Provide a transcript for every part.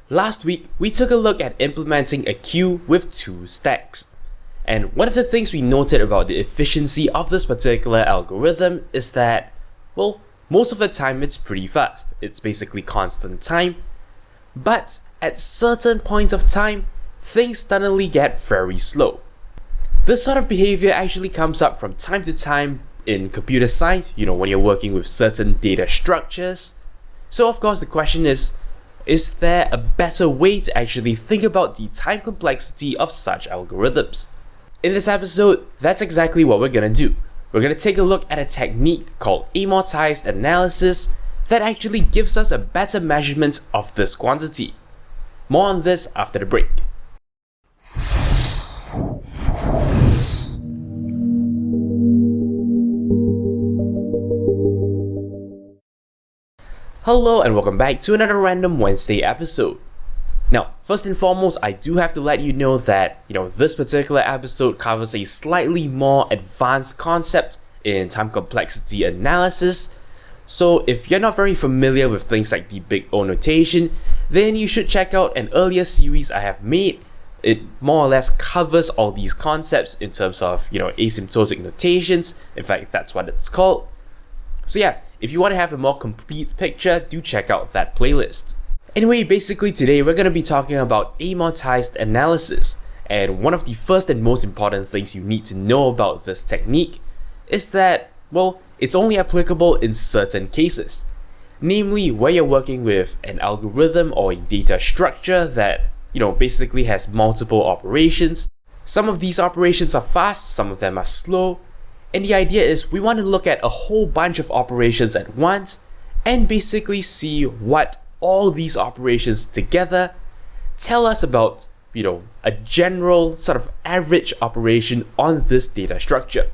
Last week, we took a look at implementing a queue with 2 stacks. And one of the things we noted about the efficiency of this particular algorithm is that, well, most of the time it's pretty fast. It's basically constant time. But at certain points of time, things suddenly get very slow. This sort of behavior actually comes up from time to time in computer science, when you're working with certain data structures. So of course the question is there a better way to actually think about the time complexity of such algorithms? In this episode, that's exactly what we're gonna do. We're gonna take a look at a technique called Amortized Analysis that actually gives us a better measurement of this quantity. More on this after the break. Hello and welcome back to another Random Wednesday episode. Now, first and foremost, I do have to let you know that, this particular episode covers a slightly more advanced concept in time complexity analysis. So if you're not very familiar with things like the big O notation, then you should check out an earlier series I have made. It more or less covers all these concepts in terms of, asymptotic notations. In fact, that's what it's called. So yeah, if you want to have a more complete picture, do check out that playlist. Anyway, basically today we're going to be talking about amortized analysis. And one of the first and most important things you need to know about this technique is that, well, it's only applicable in certain cases. Namely, where you're working with an algorithm or a data structure that, basically has multiple operations. Some of these operations are fast, some of them are slow. And the idea is we want to look at a whole bunch of operations at once and basically see what all these operations together tell us about, a general sort of average operation on this data structure.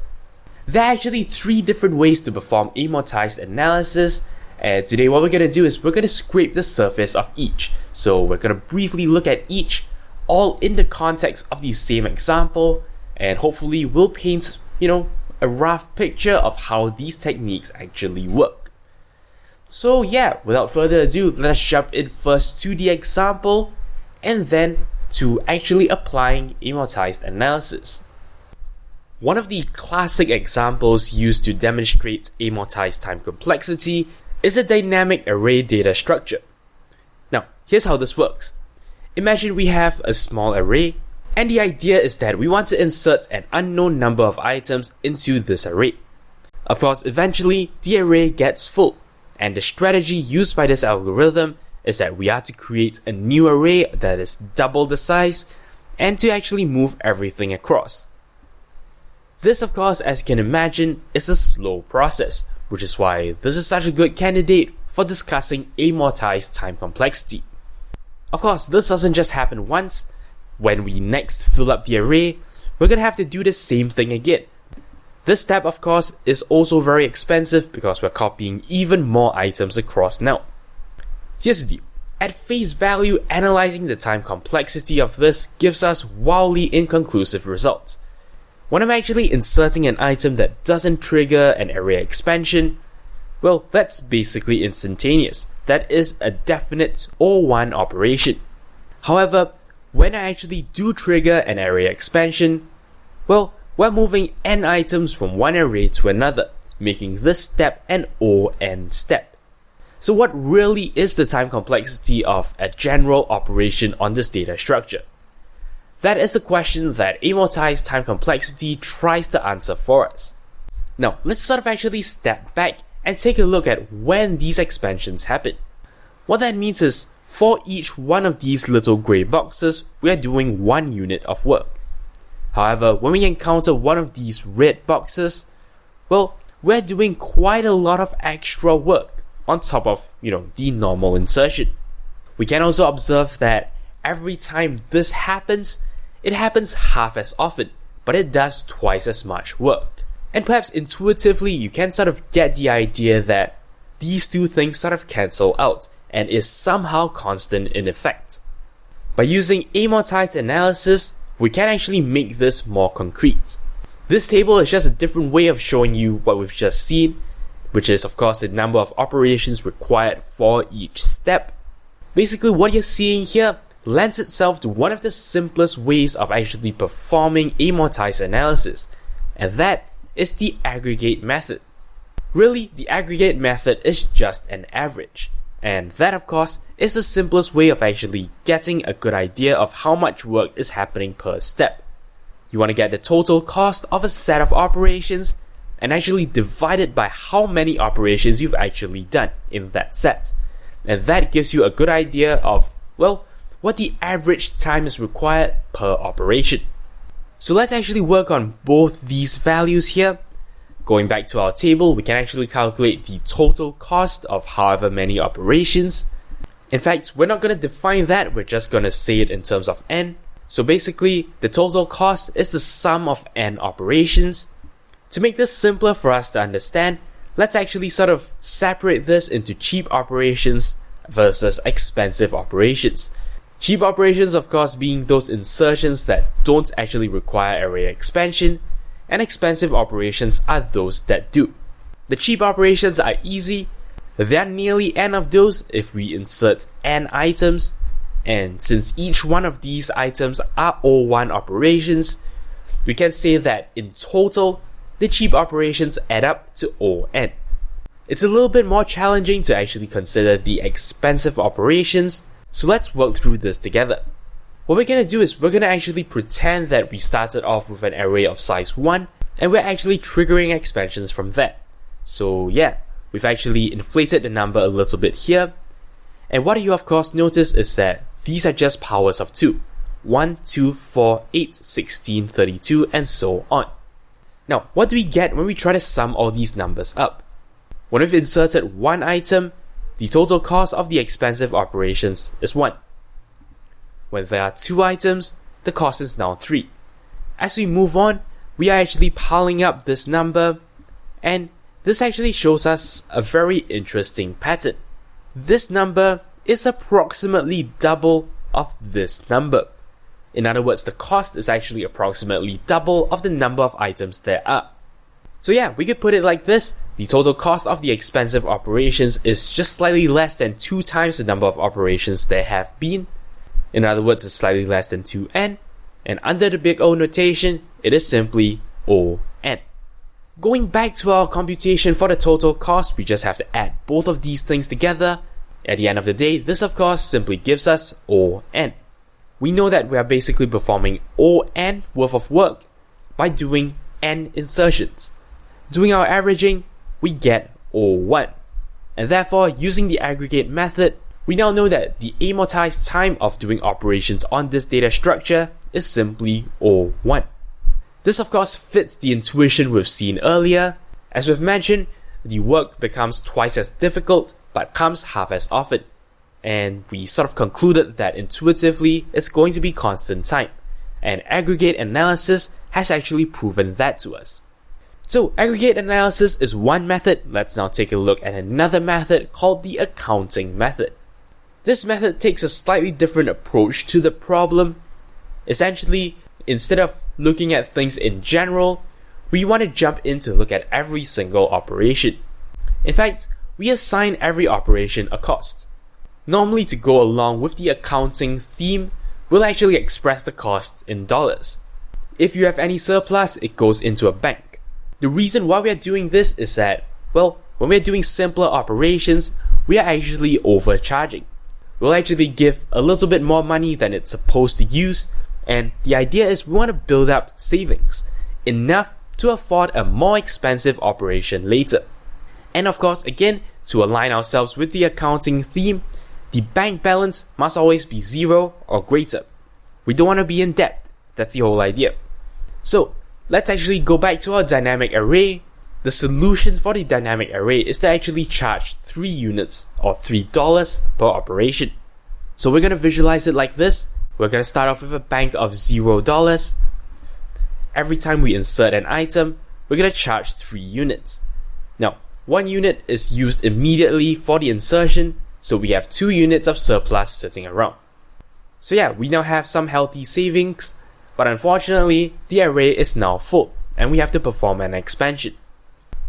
There are actually 3 different ways to perform amortized analysis, and today what we're going to do is we're going to scrape the surface of each. So we're going to briefly look at each, all in the context of the same example, and hopefully we'll paint, a rough picture of how these techniques actually work. So yeah, without further ado, let's jump in first to the example and then to actually applying amortized analysis. One of the classic examples used to demonstrate amortized time complexity is a dynamic array data structure. Now, here's how this works. Imagine we have a small array, and the idea is that we want to insert an unknown number of items into this array. Of course, eventually, the array gets full, and the strategy used by this algorithm is that we are to create a new array that is double the size, and to actually move everything across. This, of course, as you can imagine, is a slow process, which is why this is such a good candidate for discussing amortized time complexity. Of course, this doesn't just happen once. When we next fill up the array, we're going to have to do the same thing again. This step, of course, is also very expensive because we're copying even more items across now. Here's the deal. At face value, analyzing the time complexity of this gives us wildly inconclusive results. When I'm actually inserting an item that doesn't trigger an array expansion, well, that's basically instantaneous. That is a definite or1 operation. However, when I actually do trigger an array expansion, well, we're moving n items from one array to another, making this step an O(n) step. So what really is the time complexity of a general operation on this data structure? That is the question that amortized time complexity tries to answer for us. Now, let's sort of actually step back and take a look at when these expansions happen. What that means is, for each one of these little grey boxes, we are doing 1 unit of work. However, when we encounter one of these red boxes, well, we're doing quite a lot of extra work on top of, the normal insertion. We can also observe that every time this happens, it happens half as often, but it does twice as much work. And perhaps intuitively, you can sort of get the idea that these 2 things sort of cancel out and is somehow constant in effect. By using amortized analysis, we can actually make this more concrete. This table is just a different way of showing you what we've just seen, which is of course the number of operations required for each step. Basically, what you're seeing here lends itself to one of the simplest ways of actually performing amortized analysis, and that is the aggregate method. Really, the aggregate method is just an average, and that of course is the simplest way of actually getting a good idea of how much work is happening per step. You want to get the total cost of a set of operations and actually divide it by how many operations you've actually done in that set. And that gives you a good idea of, well, what the average time is required per operation. So let's actually work on both these values here. Going back to our table, we can actually calculate the total cost of however many operations. In fact, we're not going to define that, we're just going to say it in terms of n. So basically, the total cost is the sum of n operations. To make this simpler for us to understand, let's actually sort of separate this into cheap operations versus expensive operations. Cheap operations, of course, being those insertions that don't actually require array expansion, and expensive operations are those that do. The cheap operations are easy. There are nearly n of those if we insert n items, and since each one of these items are O1 operations, we can say that in total, the cheap operations add up to On. It's a little bit more challenging to actually consider the expensive operations, so let's work through this together. What we're going to do is we're going to actually pretend that we started off with an array of size 1, and we're actually triggering expansions from that. So yeah, we've actually inflated the number a little bit here, and what you of course notice is that these are just powers of 2. 1, 2, 4, 8, 16, 32, and so on. Now, what do we get when we try to sum all these numbers up? When we've inserted one item, the total cost of the expensive operations is 1. When there are 2 items, the cost is now 3. As we move on, we are actually piling up this number, and this actually shows us a very interesting pattern. This number is approximately double of this number. In other words, the cost is actually approximately double of the number of items there are. So yeah, we could put it like this. The total cost of the expensive operations is just slightly less than 2 times the number of operations there have been. In other words, it's slightly less than 2n. And under the big O notation, it is simply On. Going back to our computation for the total cost, we just have to add both of these things together. At the end of the day, this of course simply gives us On. We know that we are basically performing On worth of work by doing n insertions. Doing our averaging, we get O1. And therefore, using the aggregate method, we now know that the amortized time of doing operations on this data structure is simply O1. This of course fits the intuition we've seen earlier. As we've mentioned, the work becomes twice as difficult but comes half as often. And we sort of concluded that intuitively it's going to be constant time. And aggregate analysis has actually proven that to us. So aggregate analysis is one method. Let's now take a look at another method called the accounting method. This method takes a slightly different approach to the problem. Essentially, instead of looking at things in general, we want to jump in to look at every single operation. In fact, we assign every operation a cost. Normally, to go along with the accounting theme, we'll actually express the cost in dollars. If you have any surplus, it goes into a bank. The reason why we are doing this is that, well, when we are doing simpler operations, we are actually overcharging. We'll actually give a little bit more money than it's supposed to use, and the idea is we want to build up savings, enough to afford a more expensive operation later. And of course, again, to align ourselves with the accounting theme, the bank balance must always be 0 or greater. We don't want to be in debt. That's the whole idea. So, let's actually go back to our dynamic array. The solution for the dynamic array is to actually charge 3 units or $3 per operation. So we're going to visualize it like this. We're going to start off with a bank of $0. Every time we insert an item, we're going to charge 3 units. Now, 1 unit is used immediately for the insertion, so we have 2 units of surplus sitting around. So yeah, we now have some healthy savings, but unfortunately, the array is now full, and we have to perform an expansion.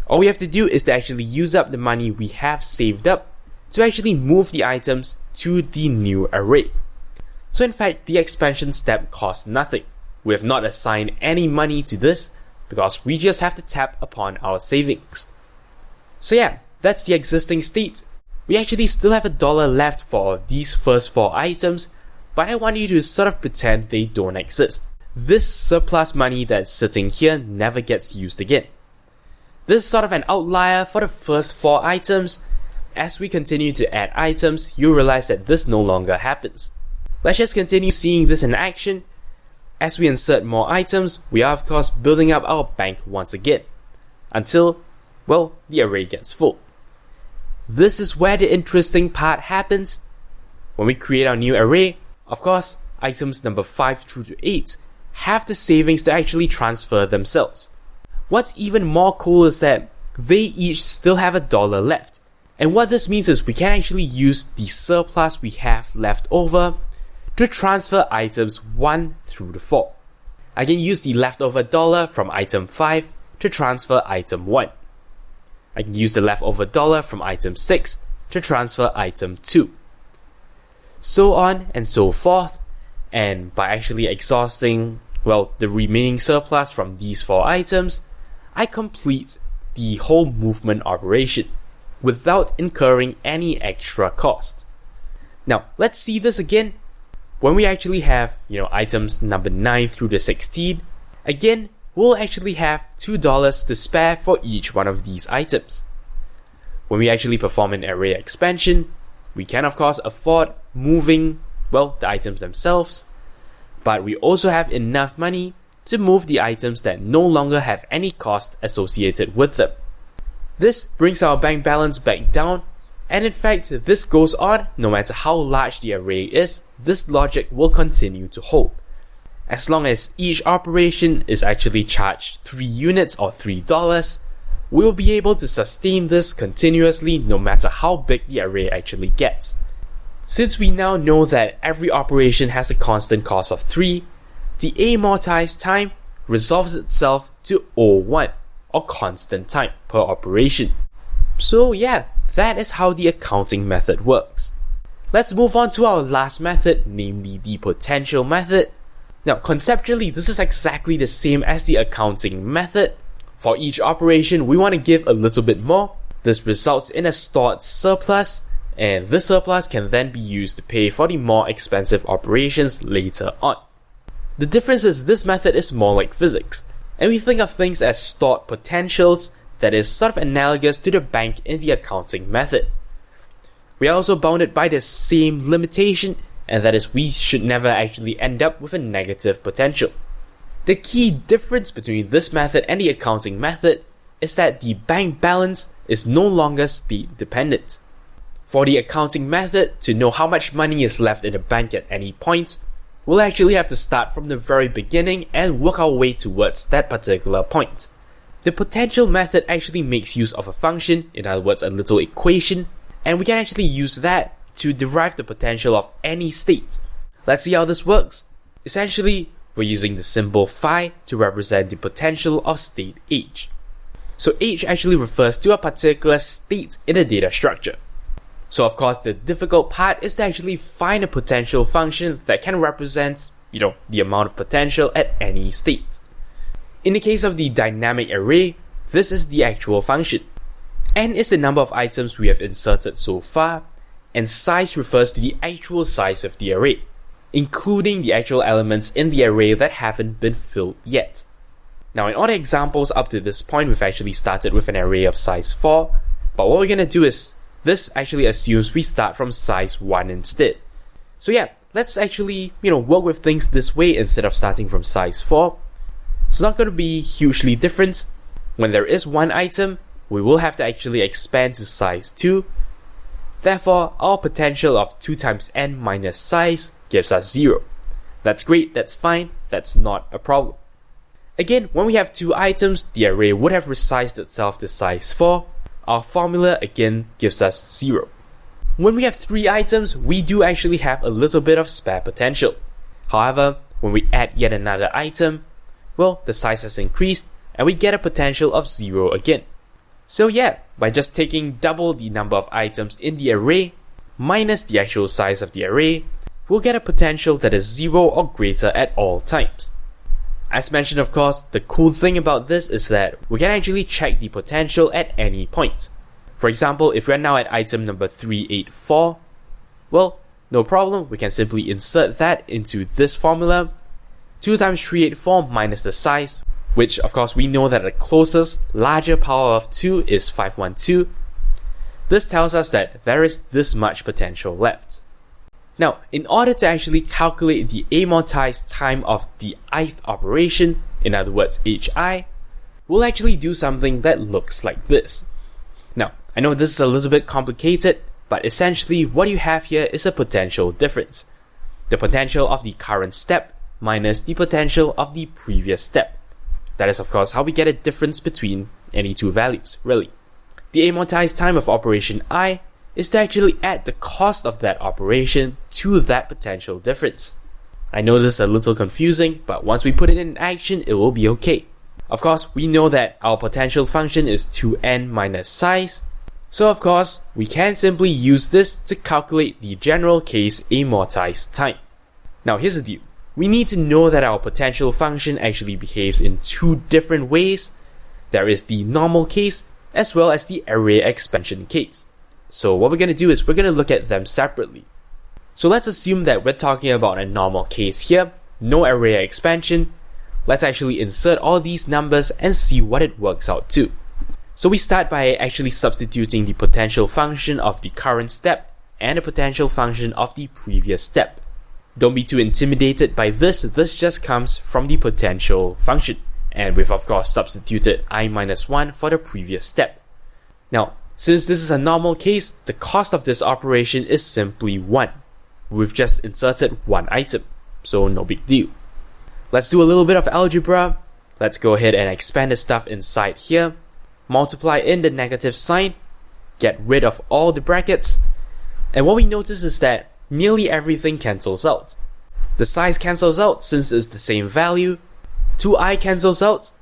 All we have to do is to actually use up the money we have saved up to actually move the items to the new array. So in fact, the expansion step costs nothing. We have not assigned any money to this because we just have to tap upon our savings. So yeah, that's the existing state. We actually still have $1 left for these first 4 items, but I want you to sort of pretend they don't exist. This surplus money that's sitting here never gets used again. This is sort of an outlier for the first 4 items. As we continue to add items, you realize that this no longer happens. Let's just continue seeing this in action. As we insert more items, we are of course building up our bank once again, until, well, the array gets full. This is where the interesting part happens. When we create our new array, of course, items number 5 through to 8 have the savings to actually transfer themselves. What's even more cool is that they each still have $1 left. And what this means is we can actually use the surplus we have left over to transfer items 1 through to 4. I can use the leftover $1 from item 5 to transfer item 1. I can use the leftover $1 from item 6 to transfer item 2. So on and so forth, and by actually exhausting, well, the remaining surplus from these 4 items, I complete the whole movement operation without incurring any extra cost. Now, let's see this again. When we actually have, items number 9 through to 16, again, we'll actually have $2 to spare for each one of these items. When we actually perform an array expansion, we can of course afford moving, well, the items themselves, but we also have enough money to move the items that no longer have any cost associated with them. This brings our bank balance back down, and in fact, this goes on no matter how large the array is. This logic will continue to hold. As long as each operation is actually charged 3 units or $3, we will be able to sustain this continuously no matter how big the array actually gets. Since we now know that every operation has a constant cost of 3, the amortized time resolves itself to O1, or constant time per operation. So yeah, that is how the accounting method works. Let's move on to our last method, namely the potential method. Now, conceptually, this is exactly the same as the accounting method. For each operation, we want to give a little bit more. This results in a stored surplus, and this surplus can then be used to pay for the more expensive operations later on. The difference is this method is more like physics, and we think of things as stored potentials that is sort of analogous to the bank in the accounting method. We are also bounded by the same limitation, and that is we should never actually end up with a negative potential. The key difference between this method and the accounting method is that the bank balance is no longer state dependent. For the accounting method, to know how much money is left in the bank at any point, we'll actually have to start from the very beginning and work our way towards that particular point. The potential method actually makes use of a function, in other words a little equation, and we can actually use that to derive the potential of any state. Let's see how this works. Essentially, we're using the symbol phi to represent the potential of state h. So h actually refers to a particular state in a data structure. So of course, the difficult part is to actually find a potential function that can represent, the amount of potential at any state. In the case of the dynamic array, this is the actual function. N is the number of items we have inserted so far, and size refers to the actual size of the array, including the actual elements in the array that haven't been filled yet. Now, in all the examples up to this point, we've actually started with an array of size 4, but what we're going to do is, this actually assumes we start from size 1 instead. So yeah, let's actually, work with things this way instead of starting from size 4. It's not going to be hugely different. When there is one item, we will have to actually expand to size 2. Therefore, our potential of 2 times n minus size gives us 0. That's great, that's fine, that's not a problem. Again, when we have 2 items, the array would have resized itself to size 4. Our formula again gives us 0. When we have 3 items, we do actually have a little bit of spare potential. However, when we add yet another item, well, the size has increased and we get a potential of 0 again. So yeah, by just taking double the number of items in the array minus the actual size of the array, we'll get a potential that is 0 or greater at all times. As mentioned, of course, the cool thing about this is that we can actually check the potential at any point. For example, if we're now at item number 384, well, no problem, we can simply insert that into this formula. 2 times 384 minus the size, which of course we know that the closest larger power of 2 is 512. This tells us that there is this much potential left. Now, in order to actually calculate the amortized time of the ith operation, in other words hi, we'll actually do something that looks like this. Now, I know this is a little bit complicated, but essentially what you have here is a potential difference. The potential of the current step minus the potential of the previous step. That is of course how we get a difference between any two values, really. The amortized time of operation I is to actually add the cost of that operation to that potential difference. I know this is a little confusing, but once we put it in action, it will be okay. Of course, we know that our potential function is 2n minus size, so of course, we can simply use this to calculate the general case amortized time. Now here's the deal. We need to know that our potential function actually behaves in two different ways. There is the normal case as well as the array expansion case. So what we're going to do is we're going to look at them separately. So let's assume that we're talking about a normal case here, no array expansion. Let's actually insert all these numbers and see what it works out to. So we start by actually substituting the potential function of the current step and the potential function of the previous step. Don't be too intimidated by this just comes from the potential function. And we've of course substituted I minus 1 for the previous step. Now, since this is a normal case, the cost of this operation is simply 1. We've just inserted one item, so no big deal. Let's do a little bit of algebra. Let's go ahead and expand the stuff inside here. Multiply in the negative sign, get rid of all the brackets, and what we notice is that nearly everything cancels out. The size cancels out since it's the same value, 2i cancels out,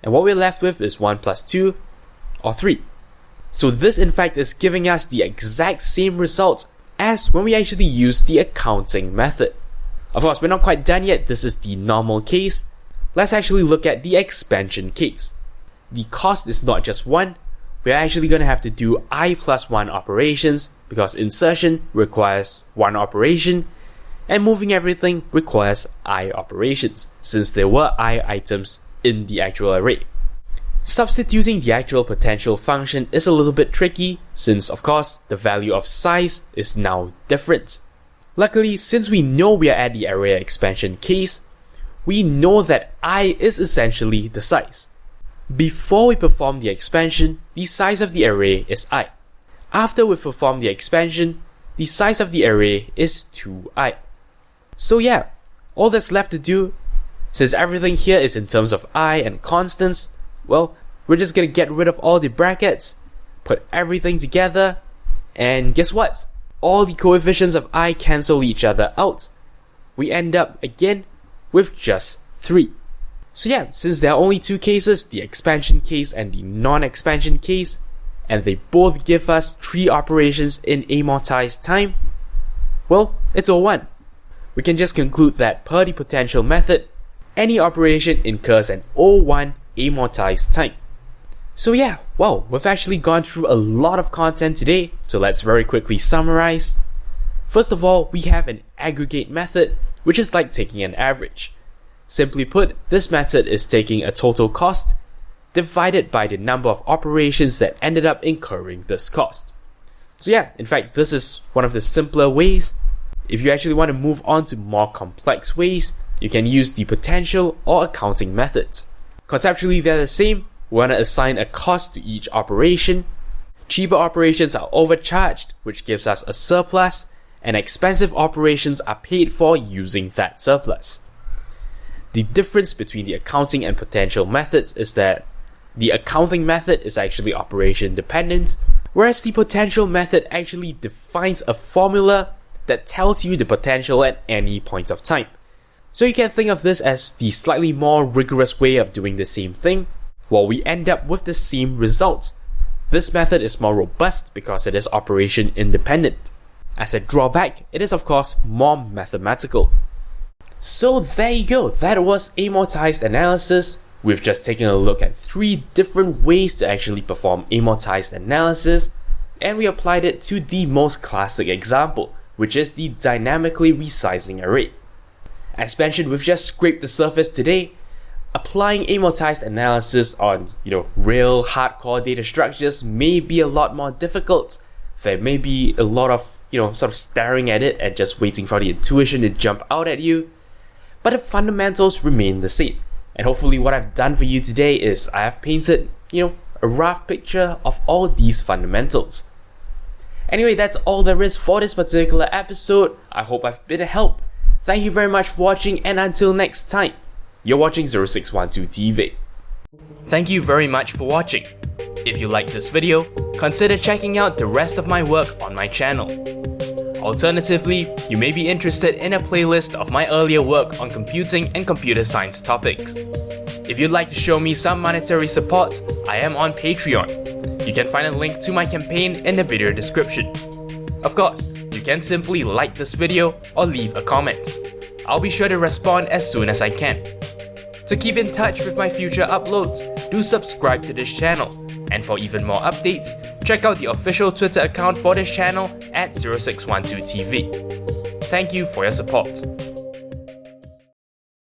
and what we're left with is 1 plus 2, or 3. So this in fact is giving us the exact same result as when we actually use the accounting method. Of course, we're not quite done yet, this is the normal case. Let's actually look at the expansion case. The cost is not just 1, we're actually going to have to do I plus 1 operations because insertion requires 1 operation and moving everything requires I operations since there were I items in the actual array. Substituting the actual potential function is a little bit tricky since of course the value of size is now different. Luckily, since we know we are at the array expansion case, we know that I is essentially the size. Before we perform the expansion, the size of the array is I. After we perform the expansion, the size of the array is 2i. So yeah, all that's left to do, since everything here is in terms of I and constants, well, we're just gonna get rid of all the brackets, put everything together, and guess what? All the coefficients of I cancel each other out. We end up again with just 3. So yeah, since there are only two cases, the expansion case and the non-expansion case, and they both give us 3 operations in amortized time, well, it's all 1. We can just conclude that per the potential method, any operation incurs an O1 amortized time. So yeah, wow, we've actually gone through a lot of content today, so let's very quickly summarize. First of all, we have an aggregate method, which is like taking an average. Simply put, this method is taking a total cost divided by the number of operations that ended up incurring this cost. So yeah, in fact, this is one of the simpler ways. If you actually want to move on to more complex ways, you can use the potential or accounting methods. Conceptually, they're the same. We want to assign a cost to each operation. Cheaper operations are overcharged, which gives us a surplus, and expensive operations are paid for using that surplus. The difference between the accounting and potential methods is that the accounting method is actually operation dependent, whereas the potential method actually defines a formula that tells you the potential at any point of time. So you can think of this as the slightly more rigorous way of doing the same thing, while we end up with the same result, This method is more robust because it is operation independent. As a drawback, it is of course more mathematical. So there you go, that was amortized analysis. We've just taken a look at 3 different ways to actually perform amortized analysis, and we applied it to the most classic example, which is the dynamically resizing array. As mentioned, we've just scraped the surface today. Applying amortized analysis on, real hardcore data structures may be a lot more difficult. There may be a lot of, sort of staring at it and just waiting for the intuition to jump out at you. But the fundamentals remain the same. And hopefully what I've done for you today is I have painted, a rough picture of all these fundamentals. Anyway, that's all there is for this particular episode. I hope I've been a help. Thank you very much for watching, and until next time, you're watching 0612 TV. Thank you very much for watching. If you liked this video, consider checking out the rest of my work on my channel. Alternatively, you may be interested in a playlist of my earlier work on computing and computer science topics. If you'd like to show me some monetary support, I am on Patreon. You can find a link to my campaign in the video description. Of course, you can simply like this video or leave a comment. I'll be sure to respond as soon as I can. To keep in touch with my future uploads, do subscribe to this channel. And for even more updates, check out the official Twitter account for this channel at 0612TV. Thank you for your support.